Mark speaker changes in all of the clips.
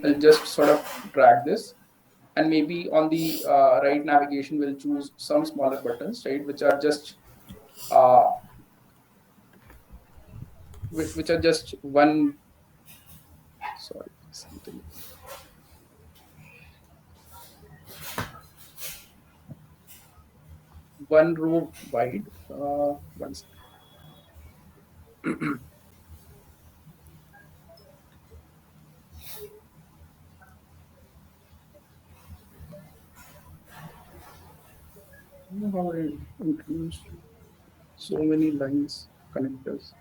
Speaker 1: I'll just sort of drag this, and maybe on the right navigation we'll choose some smaller buttons, right, which are just uh, which are just one, sorry, something, one row wide. One second. How I introduced so many lines connectors.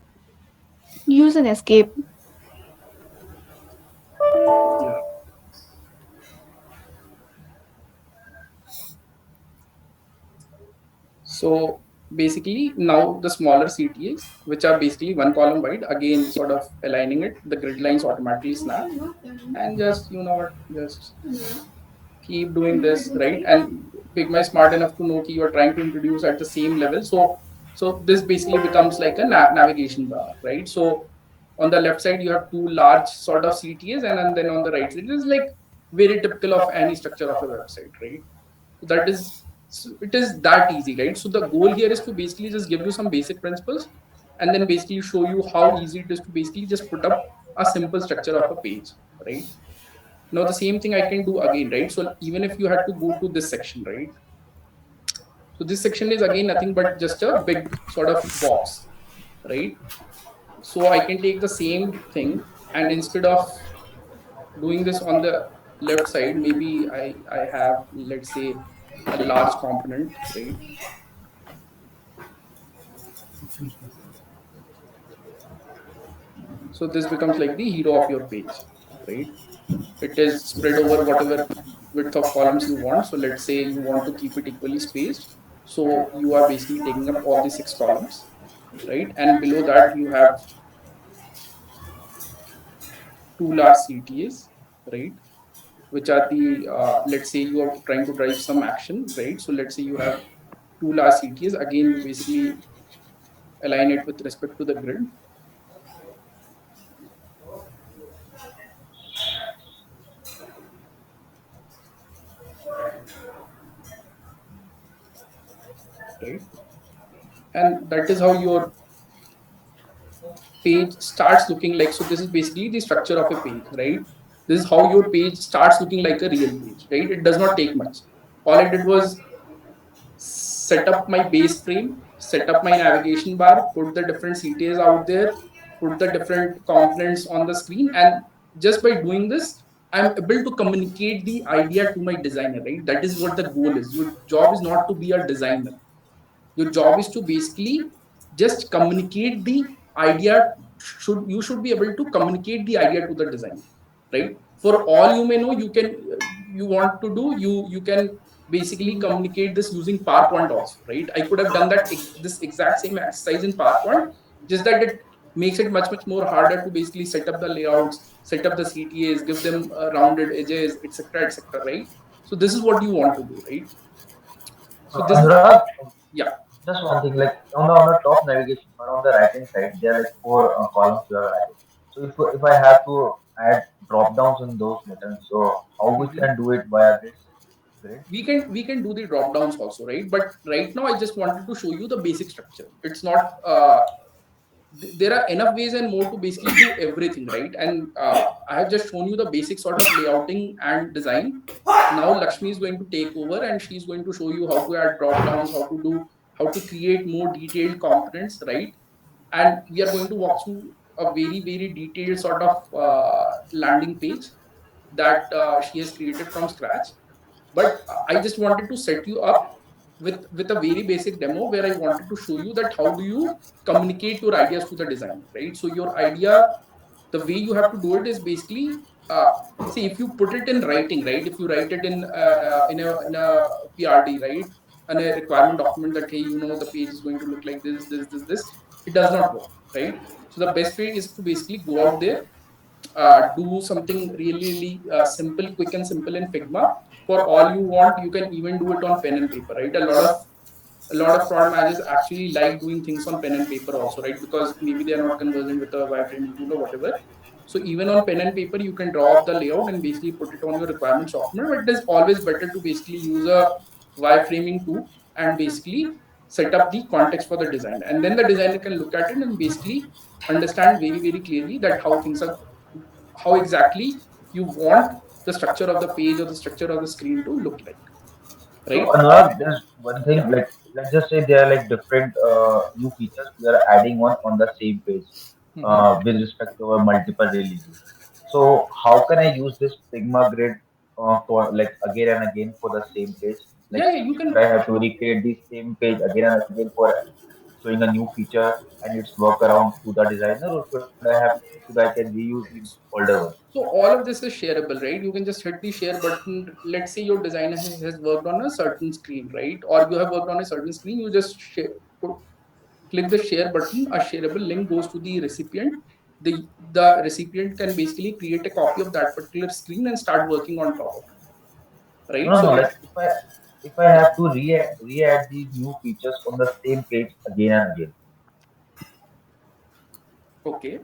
Speaker 2: Use an escape.
Speaker 1: Yeah. So basically now the smaller CTAs, which are basically one column wide, again sort of aligning it, the grid lines automatically snap, and just what, just keep doing this, right? And Figma is smart enough to know that you are trying to introduce at the same level. So this basically becomes like a navigation bar, right? So on the left side you have two large sort of CTAs, and then on the right side it is like very typical of any structure of a website, right? So that is, so it is that easy, right? So the goal here is to basically just give you some basic principles, and then basically show you how easy it is to basically just put up a simple structure of a page, right? Now the same thing I can do again, right? So even if you had to go to this section, right? So this section is again nothing but just a big sort of box, right? So I can take the same thing, and instead of doing this on the left side, maybe I have, let's say, a large component, right? So this becomes like the hero of your page, right? It is spread over whatever width of columns you want. So let's say you want to keep it equally spaced, so you are basically taking up all the 6 columns, right? And below that you have two large CTAs, right? Which are the let's say you are trying to drive some action, right? So let's say you have two large CTAs. Again, you basically align it with respect to the grid, right? And that is how your page starts looking like. So this is basically the structure of a page, right? This is how your page starts looking like a real page, right? It does not take much. All I did was set up my base frame, set up my navigation bar, put the different CTAs out there, put the different components on the screen, and just by doing this, I'm able to communicate the idea to my designer, right? That is what the goal is. Your job is not to be a designer. Your job is to basically just communicate the idea. You should be able to communicate the idea to the designer, right? For all you may know, you can, you want to do, you can basically communicate this using PowerPoint also, right? I could have done that, this exact same exercise in PowerPoint, just that it makes it much more harder to basically set up the layouts, set up the CTAs, give them rounded edges, etc., right? So this is what you want to do, right? So this is,
Speaker 3: Anurag,
Speaker 1: yeah.
Speaker 3: just one thing, like on the top navigation bar on the right hand side, there are like four columns you have added. So if I have to add drop downs in those buttons, so how we
Speaker 1: Mhm.
Speaker 3: can do it via this grid?
Speaker 1: We can do the drop downs also, right? But right now I just wanted to show you the basic structure. It's not there are enough ways and more to basically do everything, right? And I have just shown you the basic sort of layouting and design. Now Lakshmi is going to take over, and she's going to show you how to add drop downs, how to create more detailed components, right? And we are going to walk through a very detailed sort of landing page that she has created from scratch. But I just wanted to set you up with a very basic demo where I wanted to show you that how do you communicate your ideas to the designer, right? So your idea, the way you have to do it is basically, uh, see, if you put it in writing, right? If you write it in a PRD, right? And a requirement document that, hey, the page is going to look like this, it does not work, right? So the best way is to basically go out there, do something really simple, quick and simple in Figma. For all you want, you can even do it on pen and paper, right? A lot of product managers actually like doing things on pen and paper also, right? Because maybe they are not conversant with a wireframing tool or whatever. So even on pen and paper, you can draw up the layout and basically put it on your requirements document. But it is always better to basically use a wireframing tool and basically set up the context for the design. And then the designer can look at it and basically understand very, very clearly that how things are, how exactly you want the structure of the page or the structure of the screen to look like,
Speaker 3: So
Speaker 1: right?
Speaker 3: Anurag, there's one thing like let's just say there are like different new features we are adding on the same page
Speaker 1: Mhm.
Speaker 3: with respect to our multiple releases. So how can I use this Figma grid for like again and again for the same page? Like
Speaker 1: Yeah, yeah, you
Speaker 3: should
Speaker 1: can.
Speaker 3: I have to recreate the same page again and again for showing a new feature and its workaround to the designer, or should I can reuse the older one?
Speaker 1: So all of this is shareable, right? You can just hit the share button. Let's say your designer has worked on a certain screen, right? Or you have worked on a certain screen. You just click the share button. A shareable link goes to the recipient. The recipient can basically create a copy of that particular screen and start working on top of it,
Speaker 3: No,
Speaker 1: right?
Speaker 3: no,
Speaker 1: So
Speaker 3: no.
Speaker 1: let
Speaker 3: Like if I have to re-add these new features on the same page again and again.
Speaker 1: okay.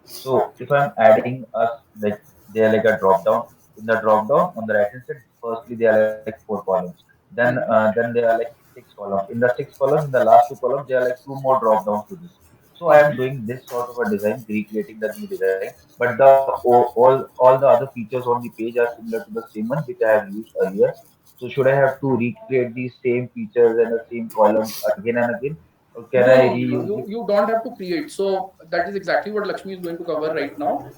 Speaker 3: So if I'm adding us like they are like a drop down. In the drop down on the right hand side, firstly they are like four columns.
Speaker 1: Mhm.
Speaker 3: Then they are like six columns. In the six columns, in the last two columns, there are like two more drop downs to this. So I am
Speaker 1: Mhm.
Speaker 3: doing this sort of a design, recreating the new design, but the all the other features on the page are similar to the same one which I have used earlier. So should I have to recreate these same features and the same columns again and again, or can
Speaker 1: No,
Speaker 3: I
Speaker 1: no,
Speaker 3: reuse the
Speaker 1: you don't have to create. So that is exactly what Lakshmi is going to cover right now.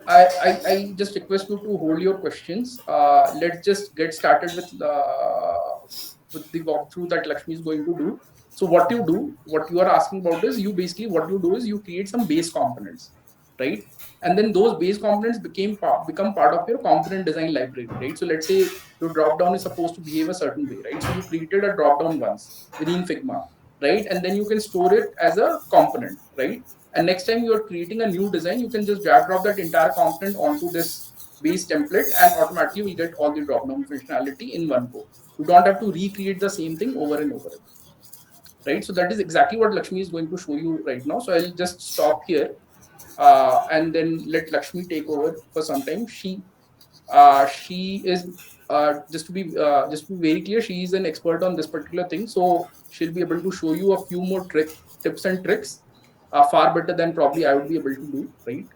Speaker 1: I just request you to hold your questions. Let's just get started with the walkthrough that Lakshmi is going to do. So what you do, what you are asking about is you basically what you do is you create some base components, right? And then those base components become part of your component design library, right? So let's say your drop down is supposed to behave a certain way, right? So you created a drop down once within Figma, right? And then you can store it as a component, right? And next time you are creating a new design, you can just drag drop that entire component onto this base template and automatically will get all the drop down functionality in one go. You don't have to recreate the same thing over and over again, right? So that is exactly what Lakshmi is going to show you right now. So I'll just stop here and then let Lakshmi take over for some time. She is just to be very clear, she is an expert on this particular thing, so she'll be able to show you a few more tips and tricks far better than probably I would be able to do, right?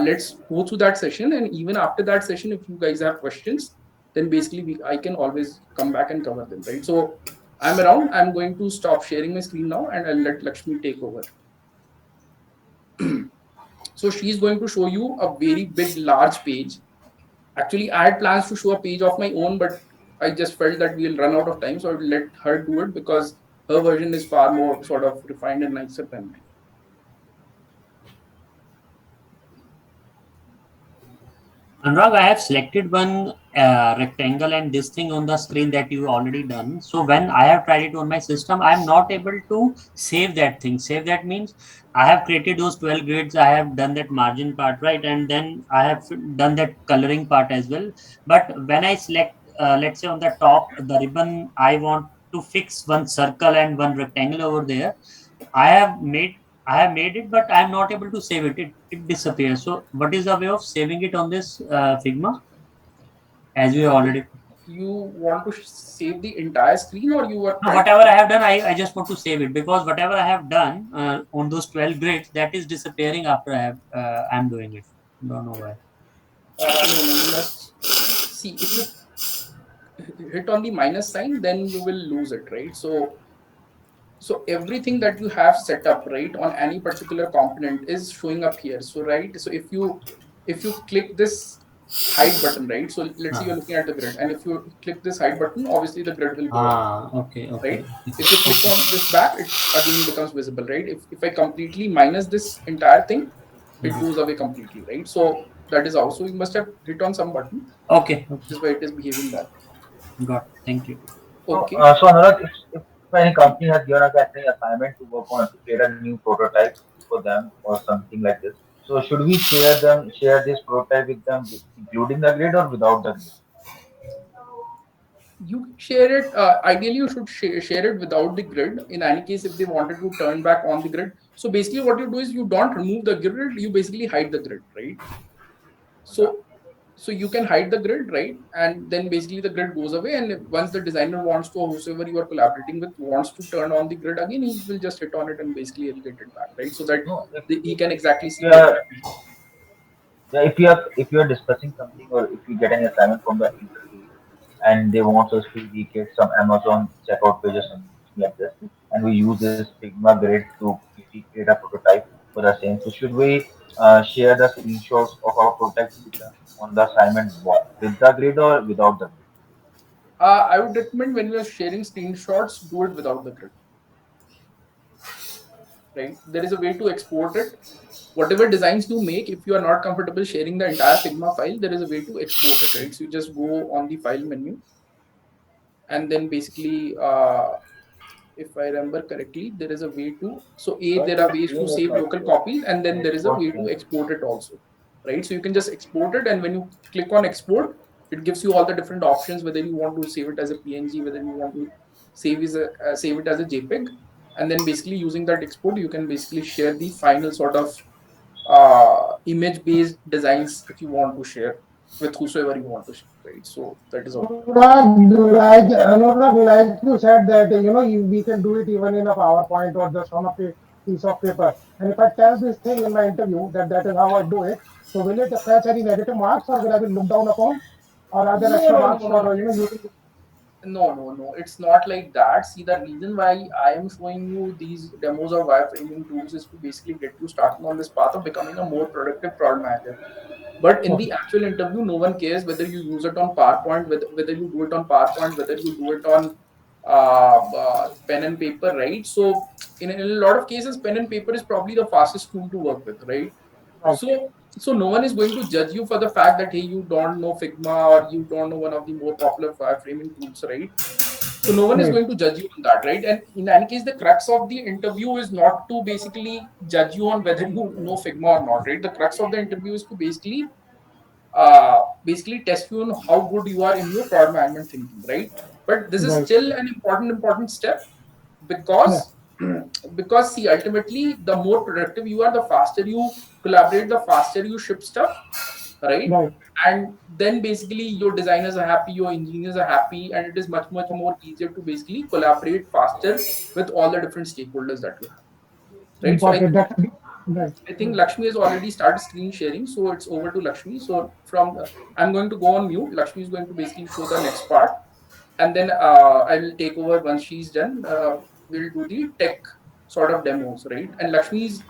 Speaker 1: Let's go through that session, and even after that session, if you guys have questions, then basically I can always come back and cover them, right? So I'm around. I'm going to stop sharing my screen now, and I'll let Lakshmi take over. So she's going to show you a very big, large page. Actually, I had plans to show a page of my own, but I just felt that we'll run out of time, so I would let her do it because her version is far more sort of refined and nicer than mine.
Speaker 4: Anurag, I have selected one rectangle and this thing on the screen that you already done. So when I have tried it on my system, I am not able to save that thing. Save that means I have created those 12 grids. I have done that margin part, right? And then I have done that coloring part as well. But when I select, let's say on the top, the ribbon, I want to fix one circle and one rectangle over there. I have made I have made it, but I am not able to save it. It disappears. So, what is the way of saving it on this Figma? As we have
Speaker 1: So
Speaker 4: already.
Speaker 1: you want to save the entire screen, or you are
Speaker 4: No,
Speaker 1: trying?
Speaker 4: whatever I have done, I just want to save it because whatever I have done on those 12 grids, that is disappearing after I'm doing it. Don't know why.
Speaker 1: No, no, you must see if you hit on the minus sign, then you will lose it, right? So everything that you have set up, right, on any particular component is showing up here. So right, so if you click this hide button, right, so let's say you're
Speaker 4: Ah,
Speaker 1: looking at the grid, and if you click this hide button, obviously the grid will go away,
Speaker 4: okay, okay,
Speaker 1: right? If you click on this back, it again becomes visible, right? If I completely minus this entire thing, it goes away completely, right? So that is also, you must have hit on some button.
Speaker 4: okay,
Speaker 1: This
Speaker 4: okay.
Speaker 1: is why it is behaving that way.
Speaker 4: Got. Thank you.
Speaker 1: Okay.
Speaker 3: So Anurag, if any company has given us any assignment to work on to create a new prototype for them or something like this, so should we share this prototype with them, including the grid or without the grid?
Speaker 1: You can share it. Ideally, you should share it without the grid. In any case, if they wanted to turn back on the grid, so basically what you do is you don't remove the grid. You basically hide the grid, right? So you can hide the grid, right? And then basically the grid goes away. And once the designer wants to, or whoever you are collaborating with wants to turn on the grid again, he will just hit on it and basically he'll get it back, right? So that
Speaker 3: No,
Speaker 1: he can exactly
Speaker 3: if
Speaker 1: see
Speaker 3: you
Speaker 1: what
Speaker 3: are
Speaker 1: exactly.
Speaker 3: yeah, if you are discussing something or if you get an assignment from the interview and they want us to recreate some Amazon checkout page or something like this, and we use this Figma grid to recreate a prototype for the same. So should we share the screenshots of our prototype with them on the assignment with the grid or without the grid?
Speaker 1: I would recommend when you are sharing screenshots, do it without the grid, right? There is a way to export it. Whatever designs you make, if you are not comfortable sharing the entire Figma file, there is a way to export it, right? So you just go on the file menu and then basically if I remember correctly, there is a way to, so A, there are ways to save local copies, and then there is a way to export it also, right? So you can just export it, and when you click on export, it gives you all the different options, whether you want to save it as a PNG, whether you want to save it as a JPEG, and then basically using that export, you can basically share the final sort of image-based designs if you want to share with whosoever you want to share, right? So that is all.
Speaker 5: Like you said that we can do it even in a PowerPoint or just on a piece of paper. And if I tell this thing in my interview that that is how I do it, so will it fetch any negative marks or will I be looked down upon? Or are there
Speaker 1: No,
Speaker 5: extra
Speaker 1: no,
Speaker 5: marks
Speaker 1: no,
Speaker 5: for
Speaker 1: no.
Speaker 5: using?
Speaker 1: No. It's not like that. See, the reason why I am showing you these demos of wireframing tools is to basically get you started on this path of becoming a more productive product manager. But in the
Speaker 5: Okay,
Speaker 1: actual interview, no one cares whether you use it on PowerPoint, whether you do it on PowerPoint, whether you do it on pen and paper, right? So in a lot of cases, pen and paper is probably the fastest tool to work with, right?
Speaker 5: right,
Speaker 1: So no one is going to judge you for the fact that hey, you don't know Figma or you don't know one of the more popular wireframing tools, right? So no one is
Speaker 5: right,
Speaker 1: going to judge you on that, right? And in any case, the crux of the interview is not to basically judge you on whether you know Figma or not, right? The crux of the interview is to basically test you on how good you are in your product management thinking, right? But this is
Speaker 5: right,
Speaker 1: still an important step
Speaker 5: yeah,
Speaker 1: because because see, ultimately the more productive you are, the faster you collaborate, the faster you ship stuff, right?
Speaker 5: right.
Speaker 1: And then basically your designers are happy, your engineers are happy, and it is much more easier to basically collaborate faster with all the different stakeholders that you have, right? So
Speaker 5: Got it. That's right.
Speaker 1: I think Lakshmi has already started screen sharing, so it's over to Lakshmi. So from I'm going to go on mute. Lakshmi is going to basically show the next part, and then I will take over once she's done. We'll do the tech sort of demos, right? And Lakshmi's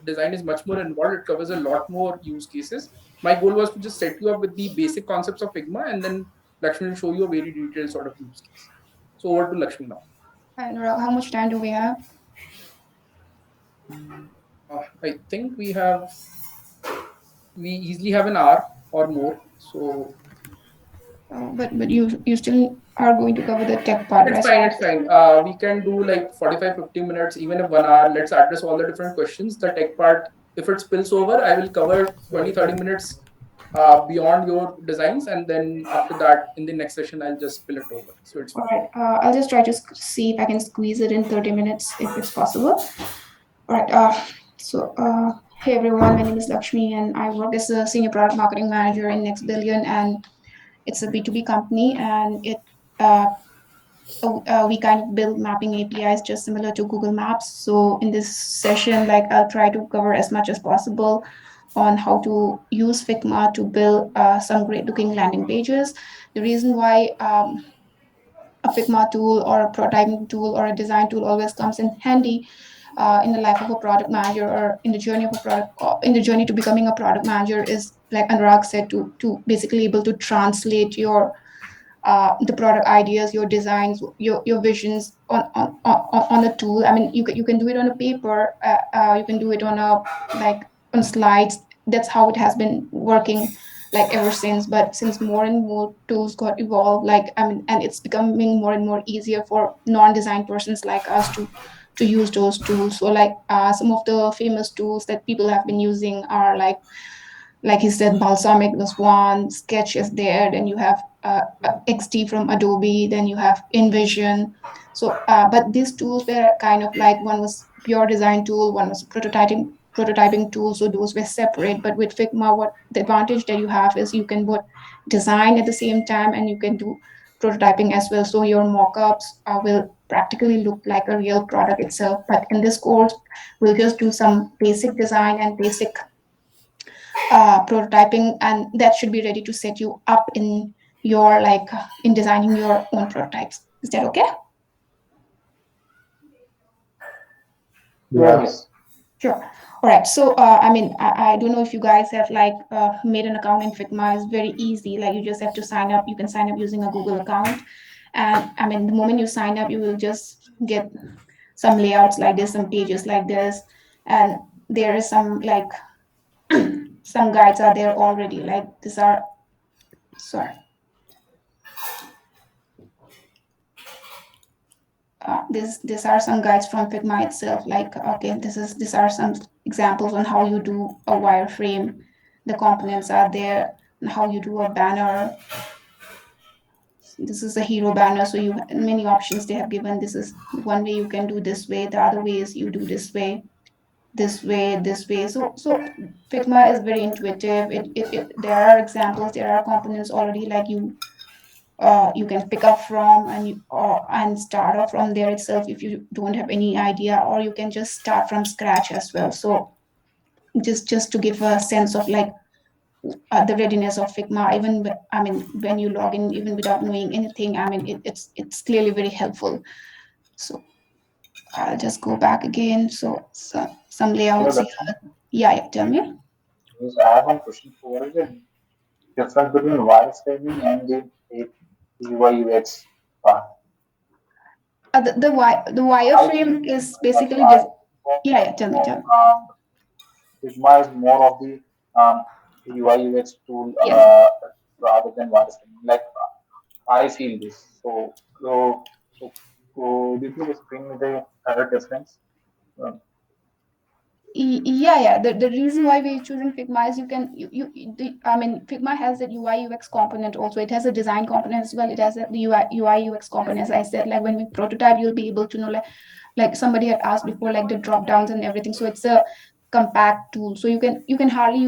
Speaker 1: design is much more involved. It covers a lot more use cases. My goal was to just set you up with the basic concepts of Figma, and then Lakshmi will show you a very detailed sort of use case. So over to Lakshmi now.
Speaker 2: And how much time do we have?
Speaker 1: I think we easily have an hour or more. So
Speaker 2: But you still are going to cover the tech part,
Speaker 1: it's
Speaker 2: right?
Speaker 1: fine. It's fine. We can do like 45, 50 minutes, even if 1 hour. Let's address all the different questions. The tech part, if it spills over, I will cover 20, 30 minutes beyond your designs. And then after that, in the next session, I'll just spill it over. So it's
Speaker 2: All
Speaker 1: fine.
Speaker 2: right. I'll just try to see if I can squeeze it in 30 minutes if it's possible. All right. Hey everyone, my name is Lakshmi and I work as a senior product marketing manager in Next Billion, and it's a B2B company, and uh, we kind of build mapping APIs just similar to Google Maps. So in this session, like I'll try to cover as much as possible on how to use Figma to build some great looking landing pages. The reason why a Figma tool or a prototyping tool or a design tool always comes in handy in the life of a product manager or in the journey of a product in the journey to becoming a product manager is, like Anurag said, to basically able to translate your the product ideas, your designs, your visions on a tool. I mean, you can do it on a paper, you can do it on a like on slides. That's how it has been working like ever since. But since more and more tools got evolved, like I mean, and it's becoming more and more easier for non-design persons like us to use those tools. So like some of the famous tools that people have been using are like like he said, Balsamic, the Swan, Sketch is there. Then you have XD from Adobe. Then you have InVision. So, but these tools were kind of like, one was pure design tool, one was prototyping tool. So those were separate. But with Figma, what the advantage that you have is you can both design at the same time and you can do prototyping as well. So your mockups will practically look like a real product itself. But in this course, we'll just do some basic design and basic prototyping, and that should be ready to set you up in your like in designing your own prototypes. Is that okay?
Speaker 3: Yeah.
Speaker 5: Yes.
Speaker 2: Sure. All right. So, I mean, I don't know if you guys have like made an account in Figma. It's very easy. Like you just have to sign up. You can sign up using a Google account. And I mean, the moment you sign up, you will just get some layouts like this, some pages like this. And there is some like some guides are there already. Like these are, sorry. These are some guides from Figma itself. Like, okay, these are some examples on how you do a wireframe. The components are there, and how you do a banner. This is a hero banner, so you many options they have given. This is one way you can do this way. The other way is you do this way, this way, this way. So Figma is very intuitive. There are examples, there are components already like you can pick up from and start off from there itself if you don't have any idea, or you can just start from scratch as well. So just to give a sense of like the readiness of Figma, even I mean when you log in, even without knowing anything, I mean it's clearly very helpful. So I'll just go back again. So some
Speaker 6: Hello,
Speaker 2: layouts here.
Speaker 6: Lakshmi.
Speaker 2: Yeah, tell me.
Speaker 6: Yes, I have one question. So what is the difference between wireframing and the UI UX part?
Speaker 2: The
Speaker 6: I
Speaker 2: wireframe
Speaker 6: think,
Speaker 2: is
Speaker 6: so
Speaker 2: basically
Speaker 6: I
Speaker 2: just, yeah,
Speaker 6: think
Speaker 2: tell me.
Speaker 6: Figma is more of the UI UX tool
Speaker 2: Yeah.
Speaker 6: rather than wireframing. Like I feel this. So could you please explain me the other difference? Um,
Speaker 2: Yeah. The reason why we're choosing Figma is I mean Figma has a UI UX component also. It has a design component as well. It has a the UI UX component. As I said, like when we prototype, you'll be able to know like somebody had asked before, like the drop downs and everything. So it's a compact tool. So you can hardly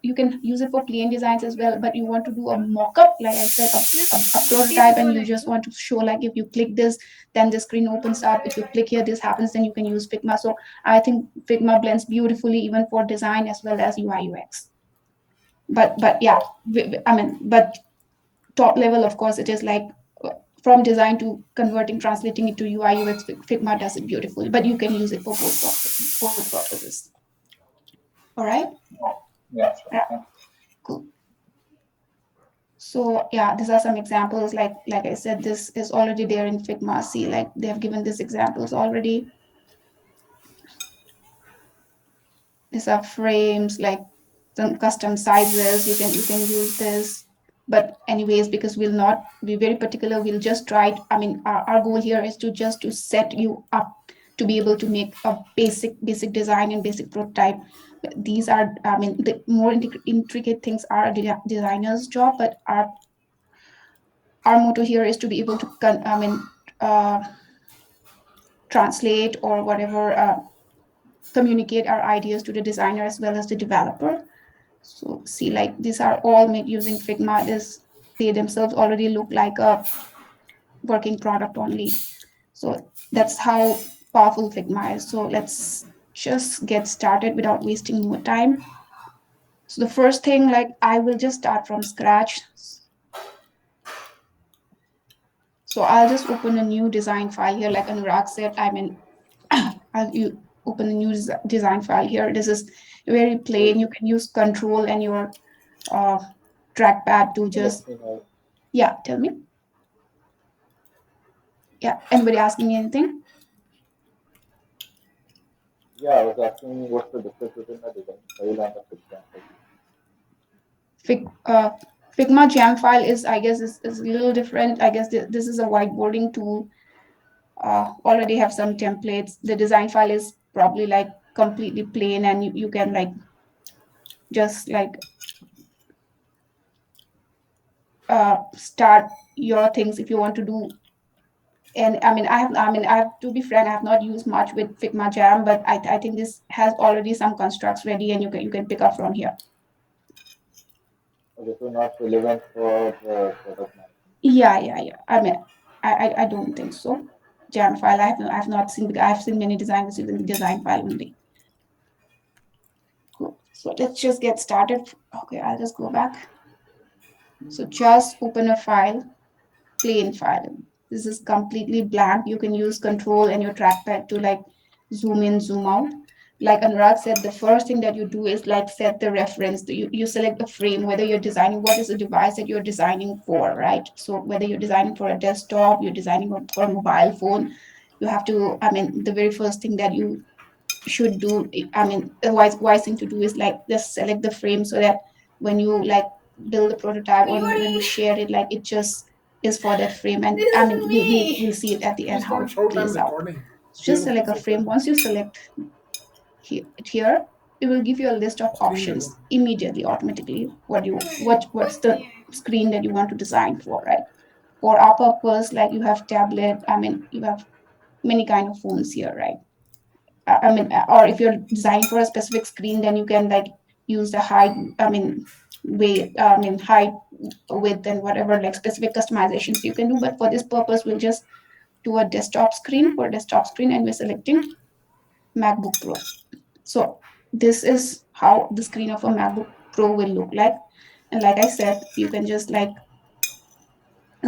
Speaker 2: you can use it for plain designs as well. But you want to do a mock-up, like I said, a prototype, and you just want to show like if you click this, then the screen opens up. If you click here, this happens. Then you can use Figma. So I think Figma blends beautifully even for design as well as UI UX. But yeah, I mean, but top level, of course, it is like from design to converting, translating it to UI UX. Figma does it beautifully, but you can use it for both purposes. All right.
Speaker 6: yeah, sure.
Speaker 2: Yeah,
Speaker 6: Thank
Speaker 2: cool. So yeah, these are some examples. Like I said, this is already there in Figma. See, like they have given these examples already. These are frames, like some custom sizes. You can use this. But anyways, because we'll not be very particular, we'll just try I mean our goal here is to just to set you up to be able to make a basic design and basic prototype. These are, I mean, the more intricate things are a designer's job, but our motto here is to be able to uh, translate or whatever, communicate our ideas to the designer as well as the developer. So see, like these are all made using Figma. They themselves already look like a working product only. So that's how powerful Figma is. So let's just get started without wasting more time. So the first thing, like I will just start from scratch. So I'll just open a new design file here, like Anurag said. I mean, you open a new design file here. This is very plain. You can use control and your uh, trackpad to
Speaker 6: you,
Speaker 2: just,
Speaker 6: Lakshmi.
Speaker 2: yeah, tell me. Yeah, anybody asking me anything?
Speaker 6: Yeah, I was asking you what's the difference between the design file and the Figma file.
Speaker 2: Fig, uh, Figma Jam File is, I guess, is a little different. I guess this is a whiteboarding tool. Already have some templates. The design file is probably like completely plain, and you can like just like start your things if you want to do. And I have to be frank, I have not used much with Figma Jam, but I think this has already some constructs ready, and you can pick up from here.
Speaker 6: Okay, so not relevant for product management.
Speaker 2: Yeah. I don't think so. Jam file, I have not seen, because I've seen many designers using the design file only. Cool. So let's just get started. Okay, I'll just go back. So just open a file, plain file. This is completely blank. You can use control and your trackpad to like zoom in, zoom out. Like Anurag said, the first thing that you do is like set the reference. You select the frame, whether you're designing, what is the device that you're designing for, right? So whether you're designing for a desktop, you're designing for a mobile phone, you have to, the very first thing that you should do, the wise thing to do is like just select the frame, so that when you like build a prototype, or when you share it, like it just is for that frame. And we'll see it at the end how it plays out. So just select a frame. Once you select here, it will give you a list of options immediately, automatically, what's the screen that you want to design for, right? For our purpose, like you have tablet, you have many kind of phones here, right? Or if you're designing for a specific screen, then you can like use the height, height, width, and whatever like specific customizations you can do. But for this purpose, we'll just do a desktop screen, and we're selecting MacBook Pro. So this is how the screen of a MacBook Pro will look like. And like I said, you can just like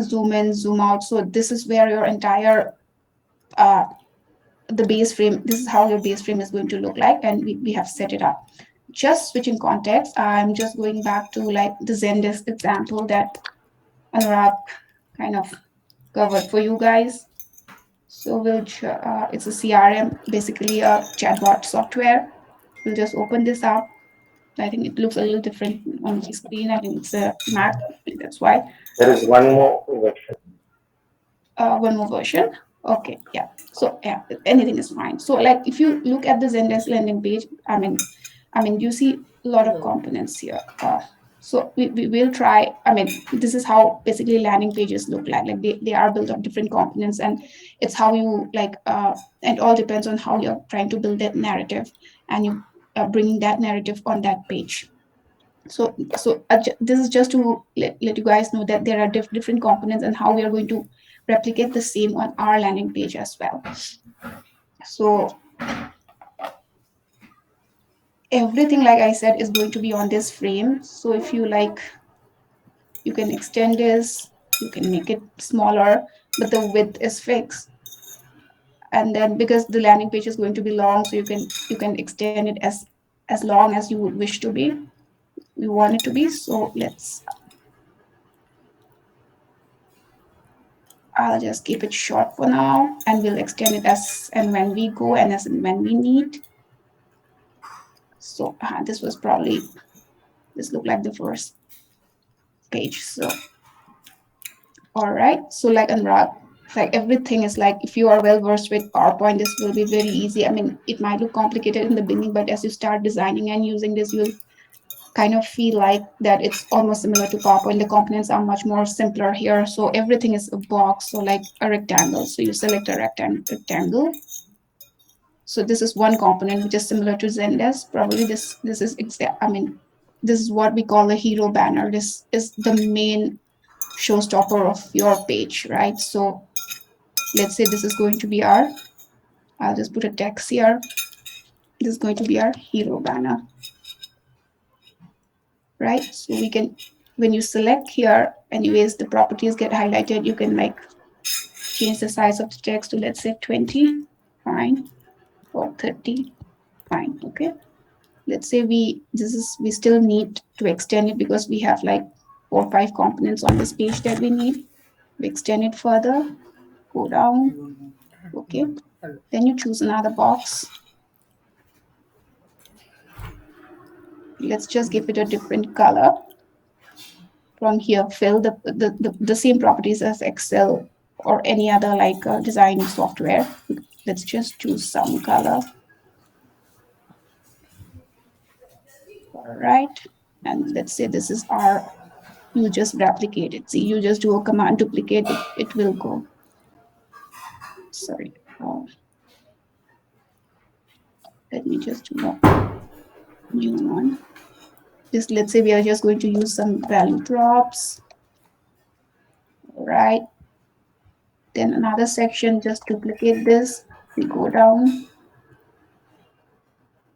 Speaker 2: zoom in, zoom out. So this is where your entire the base frame, this is how your base frame is going to look like, and we have set it up. Just switching context, I'm just going back to like the Zendesk example that Anurag kind of covered for you guys. So it's a CRM, basically a chatbot software. We'll just open this up. I think it looks a little different on the screen. I think it's a Mac, that's why.
Speaker 6: There is one more version.
Speaker 2: One more version. Okay, yeah. So yeah, anything is fine. So like if you look at the Zendesk landing page, you see a lot of components here. So we will try. This is how basically landing pages look like. Like they are built of different components, and it's how you like. It all depends on how you're trying to build that narrative, and you bringing that narrative on that page. So this is just to let you guys know that there are different components, and how we are going to replicate the same on our landing page as well. So everything, like I said, is going to be on this frame. So if you like, you can extend this, you can make it smaller, but the width is fixed. And then because the landing page is going to be long, so you can extend it as long as you would wish to be, you want it to be. So I'll just keep it short for now, and we'll extend it as and when we go, and as and when we need. So this looked like the first page. So all right. So like Anurag, like everything is like, if you are well versed with PowerPoint, this will be very easy. It might look complicated in the beginning, but as you start designing and using this, you'll kind of feel like that it's almost similar to PowerPoint. The components are much more simpler here. So everything is a box, so like a rectangle. So you select a rectangle. So this is one component which is similar to Zendesk. Probably this is this is what we call a hero banner. This is the main showstopper of your page, right? So let's say this is going to be I'll just put a text here. This is going to be our hero banner, right? So we can, when you select here, anyways, the properties get highlighted. You can like change the size of the text to, let's say 20, fine, or 30, fine, okay. Let's say we still need to extend it, because we have like 4 or 5 components on this page that we need. We extend it further, go down, okay. Then you choose another box. Let's just give it a different color. From here, fill the same properties as Excel or any other like design software. Let's just choose some color. right? And let's say this is our, you just replicate it. See, you just do a command duplicate it, it will go. Sorry. Let me just do a new one. Just let's say we are just going to use some value props, right? Then another section, just duplicate this. We go down.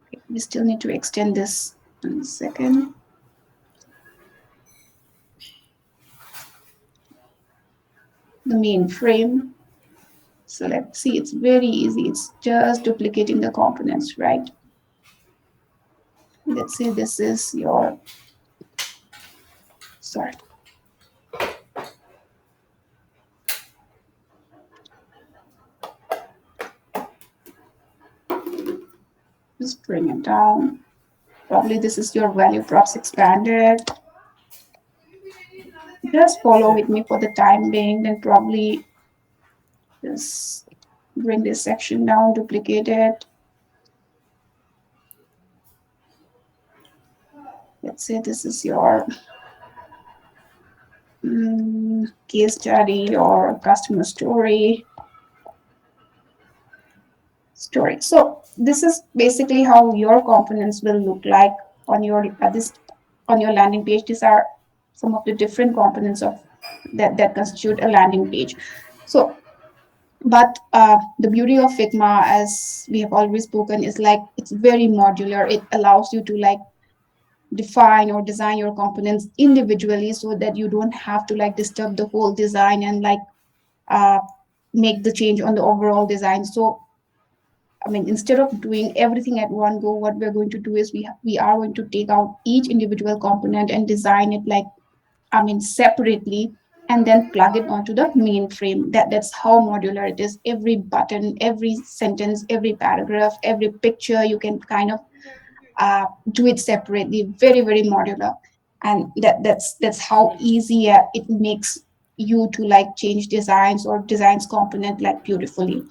Speaker 2: Okay, we still need to extend this. 1 second. The main frame. So let's see, it's very easy. It's just duplicating the components, right? Let's say this is your, sorry. Just bring it down. Probably this is your value props expanded. Just follow with me for the time being, then probably just bring this section down, duplicate it. Let's say this is your case study or customer story. So this is basically how your components will look like on your this on your landing page. These are some of the different components of that constitute a landing page. So, but the beauty of Figma, as we have always spoken, is like it's very modular. It allows you to like define or design your components individually so that you don't have to like disturb the whole design and like uh, make the change on the overall design. So I mean, instead of doing everything at one go, what we're going to do is we are going to take out each individual component and design it like, I mean, separately, and then plug it onto the main frame. That's how modular it is. Every button, every sentence, every paragraph, every picture, you can kind of do it separately. Very very modular, and that's how easy it makes you to like change designs or designs component like beautifully.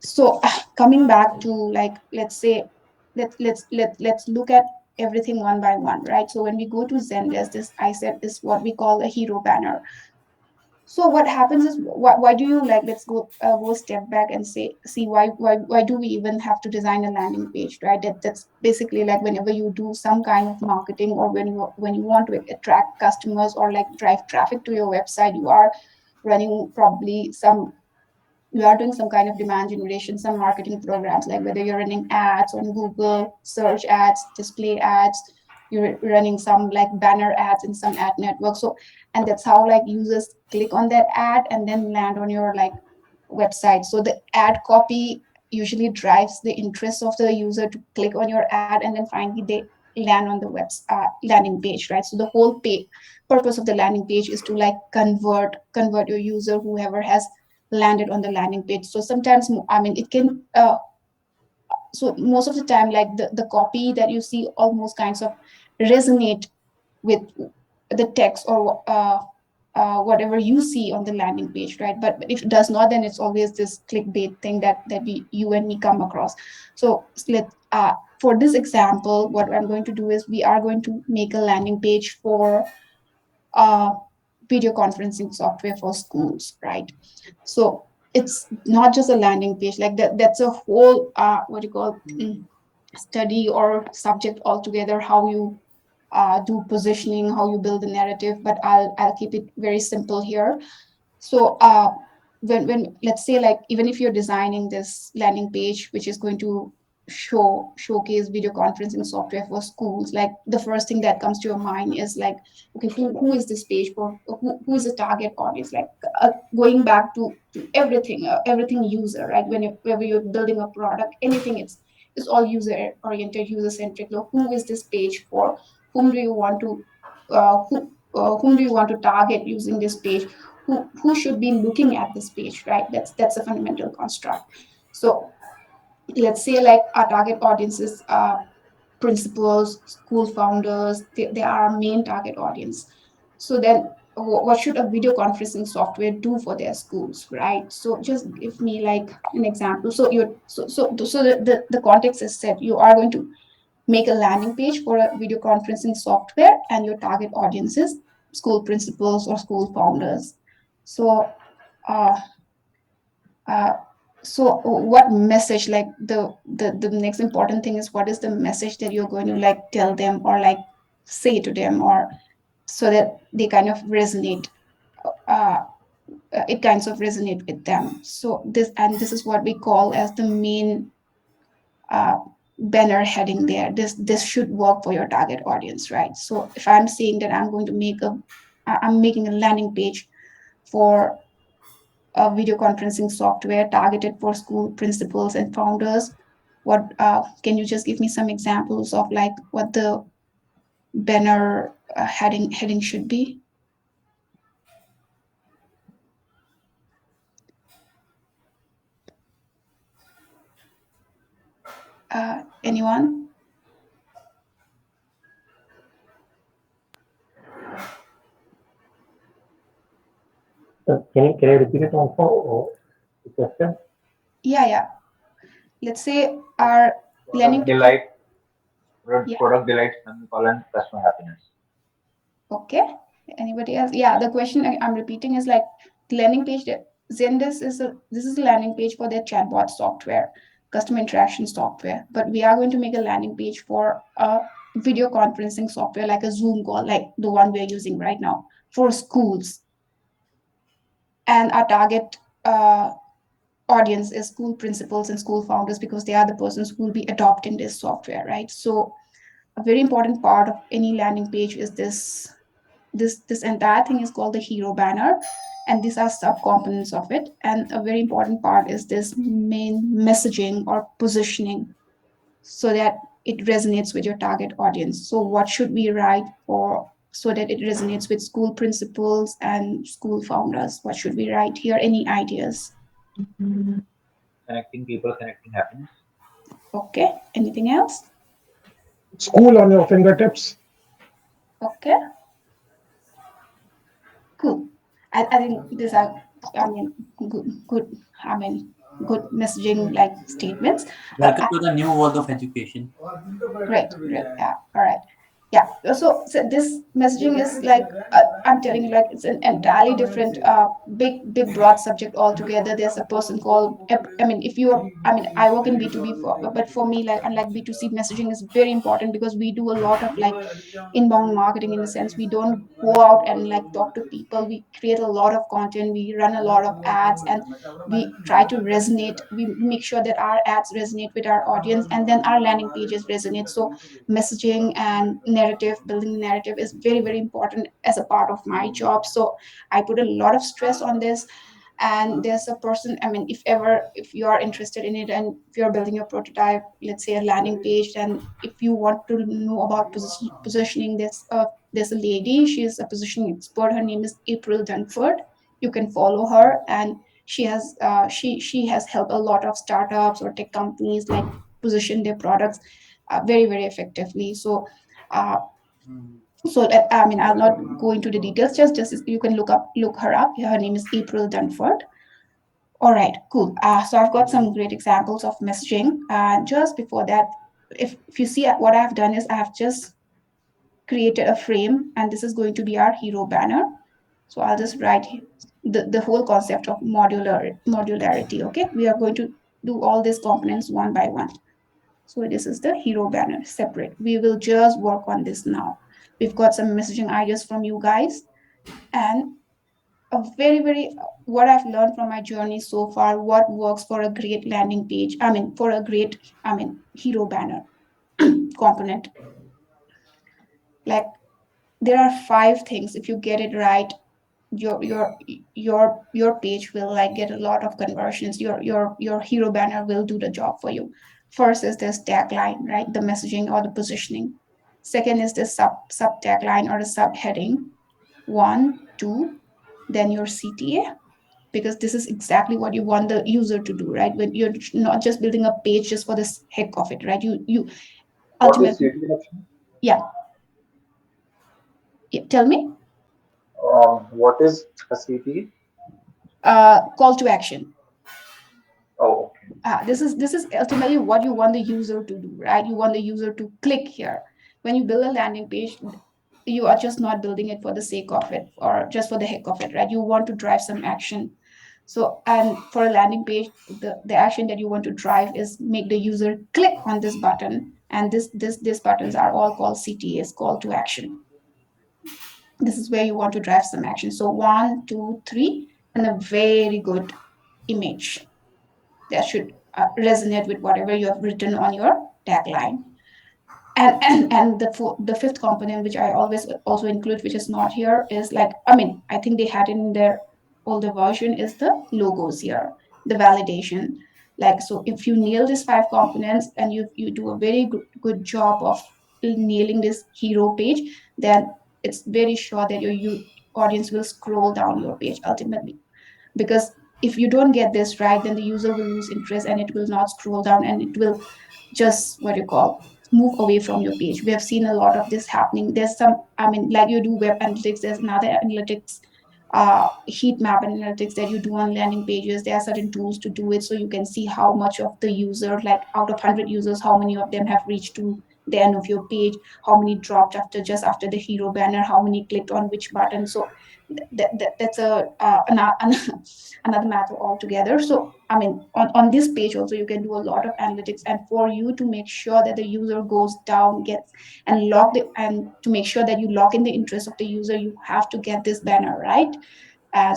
Speaker 2: So coming back to like, let's say let's look at everything one by one, right? So when we go to Zendesk, this I said is what we call a hero banner. So what happens is, why do you like, let's go step back and say, see, why do we even have to design a landing page, right? That's basically like whenever you do some kind of marketing, or when you want to attract customers or like drive traffic to your website, you are running probably some, you are doing some kind of demand generation, some marketing programs, like whether you're running ads on Google, search ads, display ads, you're running some like banner ads in some ad network. So, and that's how like users click on that ad and then land on your like website. So the ad copy usually drives the interest of the user to click on your ad, and then finally they land on the landing page, right? So the whole purpose of the landing page is to like convert your user, whoever has landed on the landing page. So sometimes, I mean, it can so most of the time, like the copy that you see almost kinds of resonate with the text or whatever you see on the landing page, right? But if it does not, then it's always this clickbait thing that you and me come across. So for this example, what I'm going to do is we are going to make a landing page for uh, video conferencing software for schools, right? So it's not just a landing page, like that's a whole what do you call study or subject altogether, how you do positioning, how you build a narrative. But I'll keep it very simple here. So when let's say, like, even if you're designing this landing page which is going to showcase video conferencing software for schools, like the first thing that comes to your mind is like, okay, who is this page for, who is the target audience, like going back to everything user, right? Whenever you're building a product, anything, it's all user oriented, user centric. Like, who is this page for, whom do you want to whom do you want to target using this page, who should be looking at this page, right? That's a fundamental construct. So let's say like our target audiences are principals, school founders, they are our main target audience. So then what should a video conferencing software do for their schools, right? So just give me like an example. So the context is set, you are going to make a landing page for a video conferencing software, and your target audience is school principals or school founders. So, uh, uh, so what message, like the next important thing is what is the message that you're going to like tell them or like say to them, or so that they kind of resonate, uh, it kinds of resonate with them. So this is what we call as the main uh, banner heading there. This should work for your target audience, right? So if I'm saying that I'm making a landing page for a video conferencing software targeted for school principals and founders, what can you just give me some examples of like what the banner heading should be? Anyone?
Speaker 5: Can you repeat it also? The question?
Speaker 2: Yeah. Let's say our landing
Speaker 3: Product
Speaker 2: page is,
Speaker 3: delight,
Speaker 2: yeah.
Speaker 3: product delight, semicolon, customer happiness.
Speaker 2: Okay. Anybody else? Yeah, the question I'm repeating is like landing page. Zendesk is this is a landing page for their chatbot software, customer interaction software. But we are going to make a landing page for a video conferencing software like a Zoom call, like the one we're using right now for schools. And our target audience is school principals and school founders because they are the persons who will be adopting this software, right? So a very important part of any landing page is this entire thing is called the hero banner, and these are sub components of it. And a very important part is this main messaging or positioning, so that it resonates with your target audience. So what should we write for so that it resonates with school principals and school founders? What should we write here? Any ideas?
Speaker 3: Connecting people, connecting happiness.
Speaker 2: Okay, anything else?
Speaker 5: School on your fingertips.
Speaker 2: Okay, cool. I think these are, I mean, good, I mean, good messaging like statements.
Speaker 4: Welcome to the new world of education.
Speaker 2: Great. Yeah, all right. Yeah. So this messaging is like I'm telling you, like it's an entirely different, big broad subject altogether. There's a person called. I mean, if you are, I mean, I work in B2B, but for me, like unlike B2C, messaging is very important because we do a lot of like inbound marketing in the sense we don't go out and like talk to people. We create a lot of content. We run a lot of ads, and we try to resonate. We make sure that our ads resonate with our audience, and then our landing pages resonate. So messaging and narrative, building narrative is very important as a part of my job. So I put a lot of stress on this. And there's a person, I mean, if you are interested in it and if you're building a prototype, let's say a landing page, and if you want to know about positioning, there's a lady, she is a positioning expert, her name is April Dunford. You can follow her, and she has helped a lot of startups or tech companies like position their products very effectively. So uh, I mean, I'll not go into the details. Just you can look her up. Her name is April Dunford. All right, cool. So I've got some great examples of messaging. Just before that, if you see what I've done is I have just created a frame, and this is going to be our hero banner. So I'll just write the whole concept of modularity. Okay, we are going to do all these components one by one. So this is the hero banner separate. We will just work on this now. We've got some messaging ideas from you guys, and a very what I've learned from my journey so far, what works for a great landing page. I mean, for a great, I mean, hero banner component. Like there are 5 things. If you get it right, your page will like get a lot of conversions. Your hero banner will do the job for you. First is this tagline, right? The messaging or the positioning. Second is the sub tagline or the subheading. 1, 2, then your CTA, because this is exactly what you want the user to do, right? When you're not just building a page just for the heck of it, right? You
Speaker 6: What is
Speaker 2: ultimately,
Speaker 6: CT option?
Speaker 2: yeah, yeah, tell me.
Speaker 6: What is a CT?
Speaker 2: Call to action.
Speaker 6: Oh, okay.
Speaker 2: this is ultimately what you want the user to do, right? You want the user to click here. When you build a landing page, you are just not building it for the sake of it or just for the heck of it, right? You want to drive some action. So, and for a landing page, the action that you want to drive is make the user click on this button, and this buttons are all called CTAs, call to action. This is where you want to drive some action. So 1, 2, 3, and a very good image that should resonate with whatever you have written on your tagline. And the fifth component, which I always also include, which is not here, is like, I mean, I think they had it in their older version, is the logos here, the validation. Like, so if you nail these five components and you do a very good job of nailing this hero page, then it's very sure that your audience will scroll down your page ultimately. Because if you don't get this right, then the user will lose interest and it will not scroll down, and it will just, what you call, move away from your page. We have seen a lot of this happening. There's some, I mean, like you do web analytics, there's another analytics, heat map analytics that you do on landing pages. There are certain tools to do it, so you can see how much of the user, like out of 100 users, how many of them have reached to the end of your page, how many dropped after just after the hero banner, how many clicked on which button. So that's a another matter altogether. So I mean, on this page also you can do a lot of analytics, and for you to make sure that the user goes down, gets and and to make sure that you lock in the interest of the user, you have to get this banner right,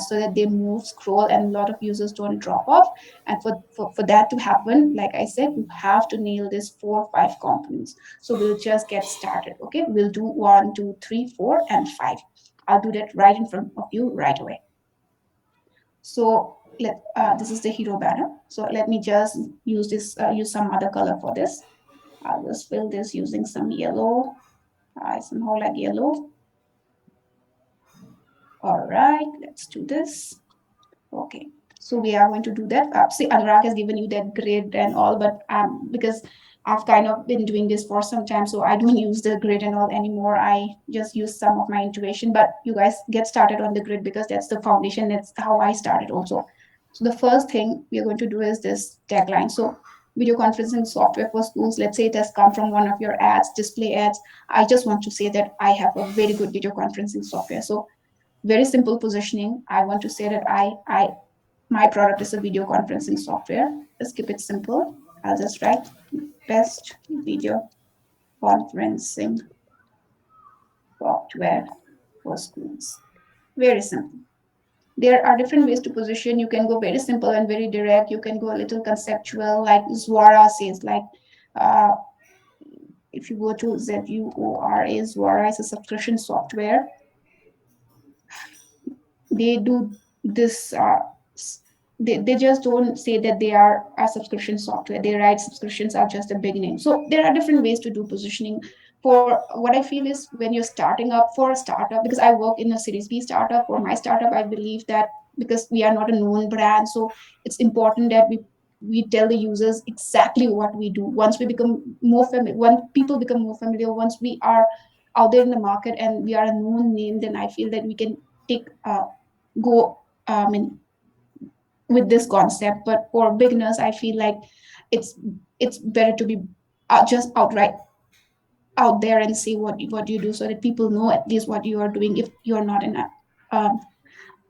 Speaker 2: so that they move, scroll, and a lot of users don't drop off. And for that to happen, like I said, you have to nail these 4 or 5 components. So we'll just get started. Okay, we'll do 1, 2, 3, 4, and 5. I'll do that right in front of you right away. So this is the hero banner. So let me just use some other color for this. I'll just fill this using some yellow. I somehow like yellow. All right, let's do this. Okay, so we are going to do that. See, Anurag has given you that grid and all, but because I've kind of been doing this for some time, so I don't use the grid and all anymore. I just use some of my intuition, but you guys get started on the grid because that's the foundation. That's how I started also. So the first thing we are going to do is this tagline. So video conferencing software for schools. Let's say it has come from one of your ads, display ads. I just want to say that I have a very good video conferencing software. So very simple positioning. I want to say that I my product is a video conferencing software. Let's keep it simple. I'll just write best video conferencing software for schools. Very simple. There are different ways to position. You can go very simple and very direct. You can go a little conceptual, like Zwara says, like uh, if you go to Zwara, Zwara is a subscription software. They do this they just don't say that they are a subscription software. They write subscriptions are just a beginning. So there are different ways to do positioning. For what I feel is, when you're starting up for a startup, because I work in a series B startup, for my startup I believe that because we are not a known brand, so it's important that we tell the users exactly what we do. Once we become more familiar, when people become more familiar, once we are out there in the market and we are a known name, then I feel that we can take go in with this concept. But for beginners, I feel like it's it's better to be just outright out there and see what you do, so that people know at least what you are doing if you're not in a um,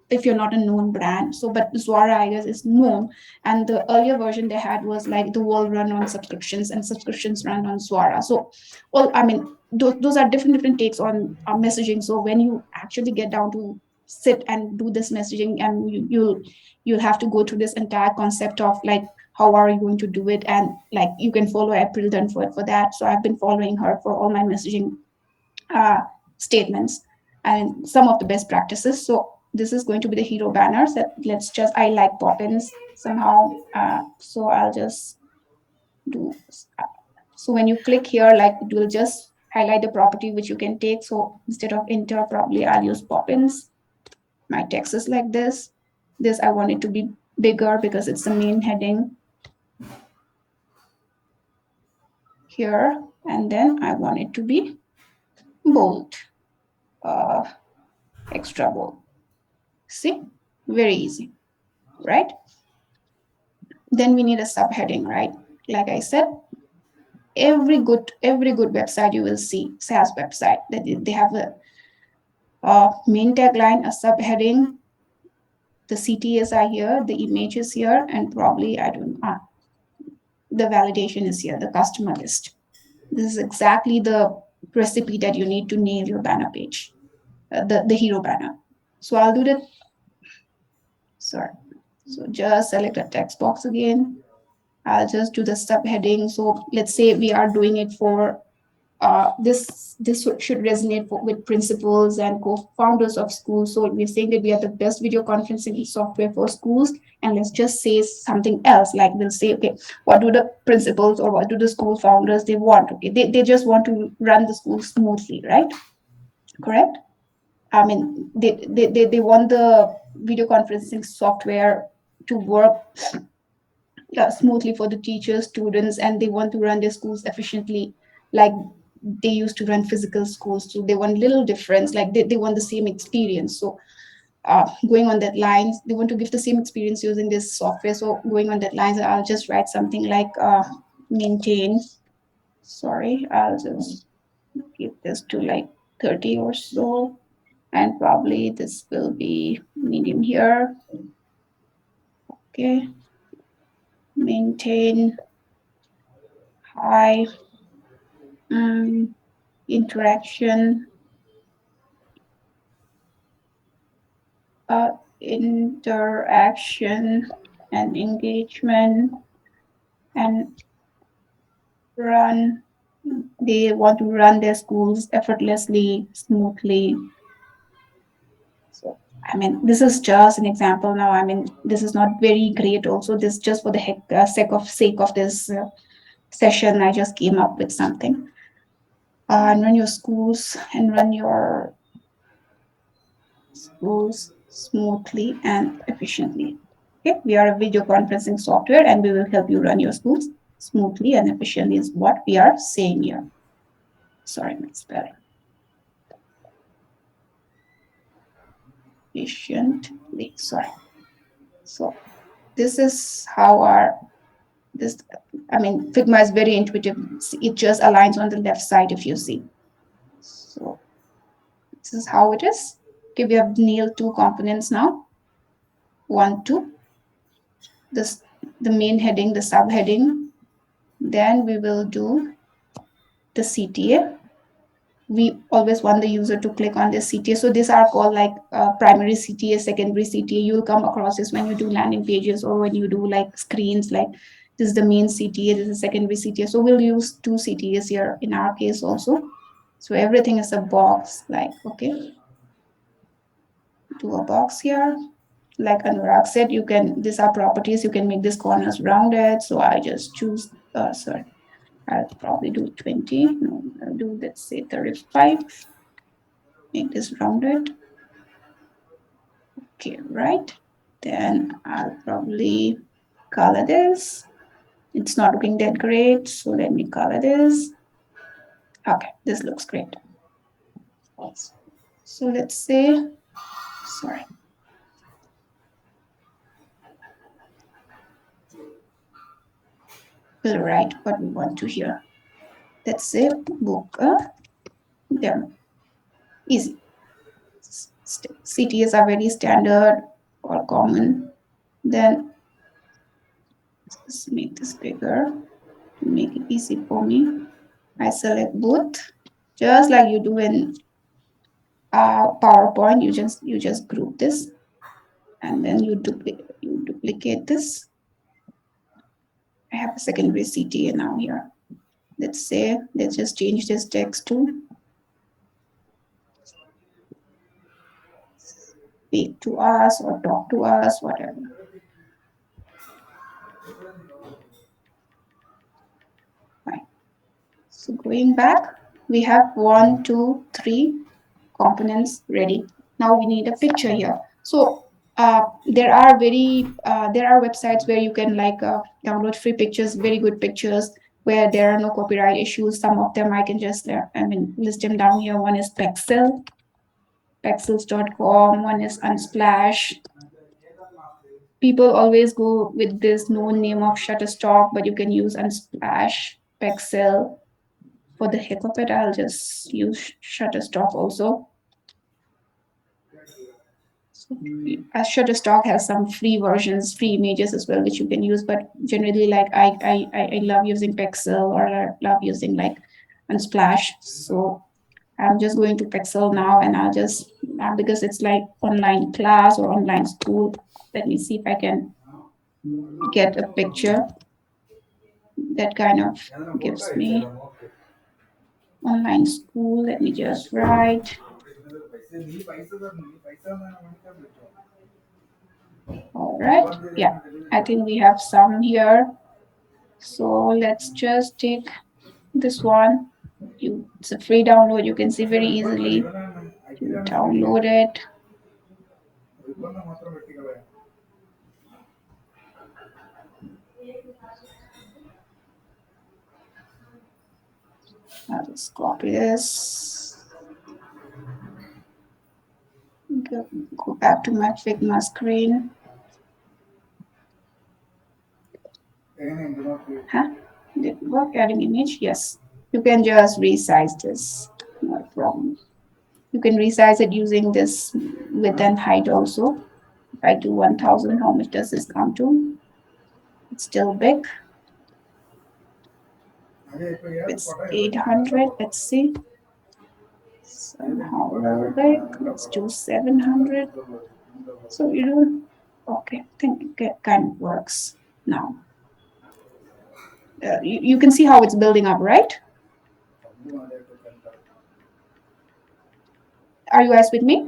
Speaker 2: if you're not a known brand. So, but Zwara, I guess, is known. And the earlier version they had was like the world run on subscriptions, and subscriptions run on Zwara. So, well, I mean, those are different takes on messaging. So when you actually get down to sit and do this messaging, and you'll have to go through this entire concept of like, how are you going to do it? And like, you can follow April Dunford for that. So I've been following her for all my messaging uh, statements and some of the best practices. So this is going to be the hero banners. That let's just, I like pop-ins somehow. So I'll just do. So when you click here, like, it will just highlight the property which you can take. So instead of enter, probably I'll use pop-ins. My text is like this. This I want it to be bigger because it's the main heading here, and then I want it to be bold, uh, extra bold. See, very easy, right? Then we need a subheading, right? Like I said, every good website you will see, SaaS website, that they have a main tagline, a subheading, the CTAs are here, the image is here, and probably I don't know, the validation is here, the customer list. This is exactly the recipe that you need to nail your banner page, the hero banner. So I'll do that. Sorry. So just select a text box again. I'll just do the subheading. So let's say we are doing it for this should resonate with principals and co-founders of schools. So we're saying that we are the best video conferencing software for schools, and let's just say something else. Like we'll say, okay, what do the principals or what do the school founders they want? Okay, they just want to run the school smoothly, right? Correct. I mean, they want the video conferencing software to work smoothly for the teachers, students, and they want to run their schools efficiently, like they used to run physical schools. So they want little difference, like they want the same experience. So going on that lines, they want to give the same experience using this software. So going on that lines, I'll just write something like maintain. Sorry, I'll just give this to like 30 or so, and probably this will be medium here. Okay, maintain high interaction, uh, interaction and engagement, and run. They want to run their schools effortlessly, smoothly. So, I mean, this is just an example now. I mean, this is not very great. Also, this just for the sake of this session, I just came up with something. And run your schools and run your schools smoothly and efficiently. Okay, we are a video conferencing software and we will help you run your schools smoothly and efficiently is what we are saying here. Sorry, my spelling. Efficiently, sorry. So this is how our this I mean Figma is very intuitive. It just aligns on the left side if you see. So this is how it is. Okay, we have nailed two components now. One, two. This the main heading, the subheading. Then we will do the CTA. We always want the user to click on this CTA. So these are called like primary CTA, secondary CTA. You'll come across this when you do landing pages or when you do like screens, like this is the main CTA, this is secondary CTA. So we'll use two CTAs here in our case also. So everything is a box, like, okay, do a box here. Like Anurag said, you can, these are properties, you can make these corners rounded. So I just choose, sorry, I'll probably do 20. No, I'll do, let's say 35. Make this rounded. Okay, right. Then I'll probably color this. It's not looking that great, so let me color this. Okay, this looks great. So let's say, sorry. We'll write what we want to here. Let's say book demo. Easy. CTS are very standard or common. Then let's make this bigger to make it easy for me. I select both, just like you do in PowerPoint. You just group this, and then you duplicate this. I have a secondary CTA now here. Let's say let's just change this text to speak to us or talk to us, whatever. Fine. So going back, we have 1, 2, 3 components ready. Now we need a picture here. So there are websites where you can like download free pictures, very good pictures where there are no copyright issues. Some of them I can just list them down here. One is pexels.com, one is Unsplash, People always go with this known name of Shutterstock, but you can use Unsplash, Pexel. For the heck of it, I'll just use Shutterstock also. So, as Shutterstock has some free versions, free images as well, which you can use. But generally, like I love using Pexel, or I love using like Unsplash. So I'm just going to Pexel now, and I'll just because it's like online class or online school. Let me see if I can get a picture that kind of gives me online school. Let me just write. All right. Yeah, I think we have some here. So let's just take this one. It's a free download. You can see very easily. You download it. I'll just copy this. Go back to my Figma screen. Huh? Did it work? Adding image? Yes. You can just resize this. No problem. You can resize it using this width and height also. If I do 1000, how much does this come to? It's still big. It's 800. Let's see. Somehow a little big. Let's do 700. So you do. Okay, I think it kind of works now. You can see how it's building up, right? Are you guys with me?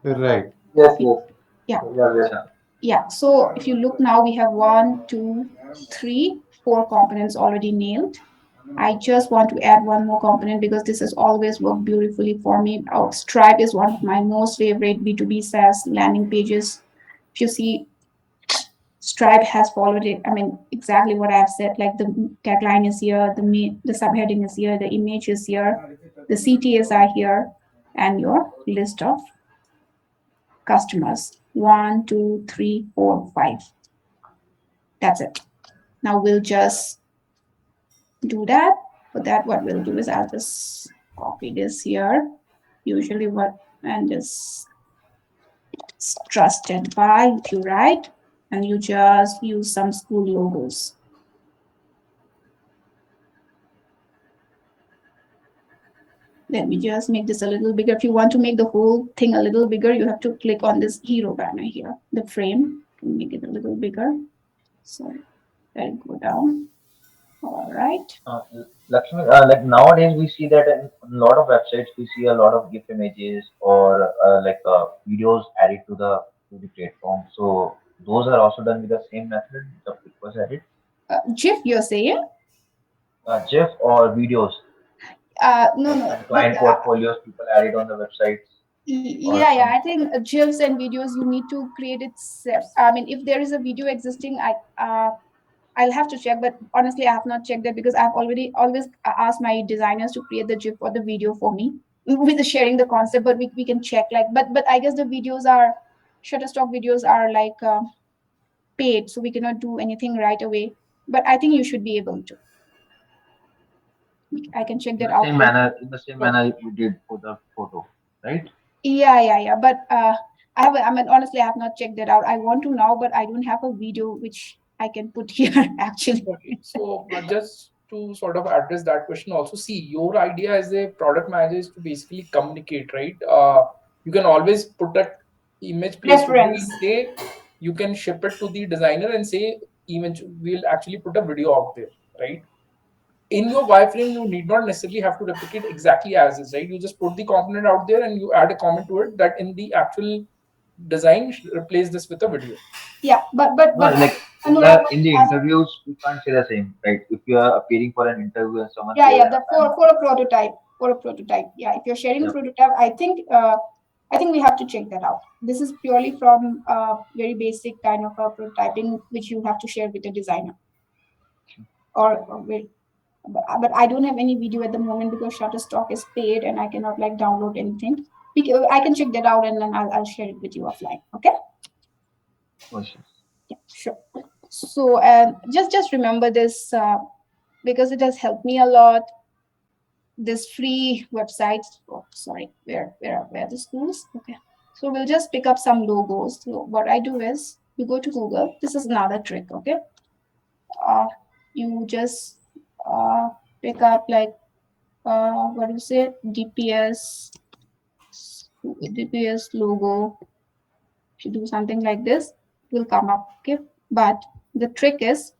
Speaker 5: Right.
Speaker 6: Yes, yes.
Speaker 2: Yeah.
Speaker 6: Yeah, yeah.
Speaker 2: Yeah. So if you look now, we have 1, 2, 3, 4 components already nailed. I just want to add one more component because this has always worked beautifully for me. Stripe is one of my most favorite B2B SaaS landing pages. If you see, Stripe has followed it. I mean, exactly what I've said. Like the tagline is here, the subheading is here, the image is here, the CTAs are here, and your list of customers. 1, 2, 3, 4, 5. That's it. Now we'll just do that. For that, what we'll do is I'll just copy this here. Usually what, and just trusted by, if you write, and you just use some school logos. Let me just make this a little bigger. If you want to make the whole thing a little bigger, you have to click on this hero banner here, the frame, to make it a little bigger. So let it go down. All right.
Speaker 3: Lakshmi, like nowadays we see that in a lot of websites we see a lot of GIF images or videos added to the platform. So those are also done with the same method the it was added.
Speaker 2: GIF, you're saying?
Speaker 3: GIF or videos
Speaker 2: No,
Speaker 3: like
Speaker 2: no,
Speaker 3: in
Speaker 2: but
Speaker 3: client portfolios people added on the websites or
Speaker 2: yeah,
Speaker 3: some.
Speaker 2: I think GIFs and videos you need to create it. I mean, if there is a video existing, I'll have to check, but honestly, I have not checked that because I've already always asked my designers to create the GIF or the video for me with the sharing the concept. But we can check like, but I guess the videos are Shutterstock videos are like paid, so we cannot do anything right away. But I think you should be able to. I can check that out.
Speaker 3: In the same
Speaker 1: So,
Speaker 3: manner we did for the photo, right?
Speaker 2: Yeah. But I mean, honestly, I have not checked that out. I want to now, but I don't have a video which I can put here actually.
Speaker 1: okay. So just to sort of address that question also, see, your idea as a product manager is to basically communicate, right? You can always put that image place to
Speaker 2: Reference.
Speaker 1: say you can ship it to the designer and say image we'll actually put a video out there, right? In your wireframe, you need not necessarily have to replicate exactly as is, right? You just put the component out there and you add a comment to it that in the actual design replace this with a video.
Speaker 2: Yeah,
Speaker 3: No, like
Speaker 2: Anurag,
Speaker 3: in the interviews we can't say the same, right? If you are appearing for an interview and someone says
Speaker 2: yeah,
Speaker 3: in a
Speaker 2: the
Speaker 3: panel.
Speaker 2: for a prototype, for a prototype. Yeah, if you're sharing
Speaker 3: Yeah.
Speaker 2: prototype, I think we have to check that out. This is purely from very basic kind of a prototyping which you have to share with the designer or with. But I don't have any video at the moment because Shutterstock is paid and I cannot like download anything. I can check that out and then I'll share it with you offline. Okay.
Speaker 3: Oh, sure.
Speaker 2: Yeah, sure. So just remember this because it has helped me a lot. This free website. Oh, sorry, where are the schools? Okay. So we'll just pick up some logos. So what I do is you go to Google. This is another trick. Okay. You just uh, pick up like what do you say, DPS logo. If you do something like this, it will come up. Okay. But the trick is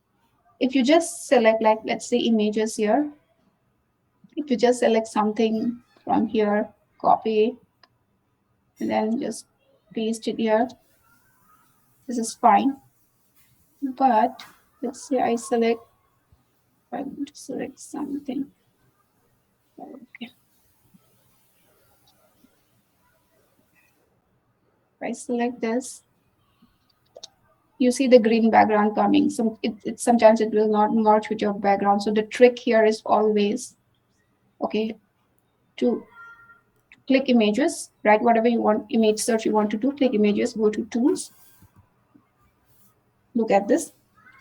Speaker 2: if you just select, like, let's say images here, if you just select something from here, copy, and then just paste it here, this is fine. But let's say I want to select something. Okay. If I select this, you see the green background coming. Sometimes it will not merge with your background. So the trick here is always, okay, to click images, write whatever you want, image search you want to do, click images, go to tools, look at this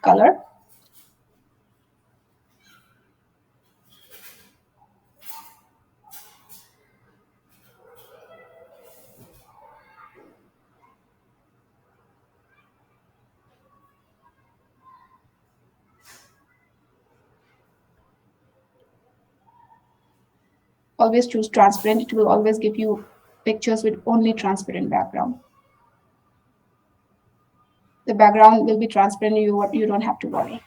Speaker 2: color. Always choose transparent. It will always give you pictures with only transparent background. The background will be transparent. You don't have to worry.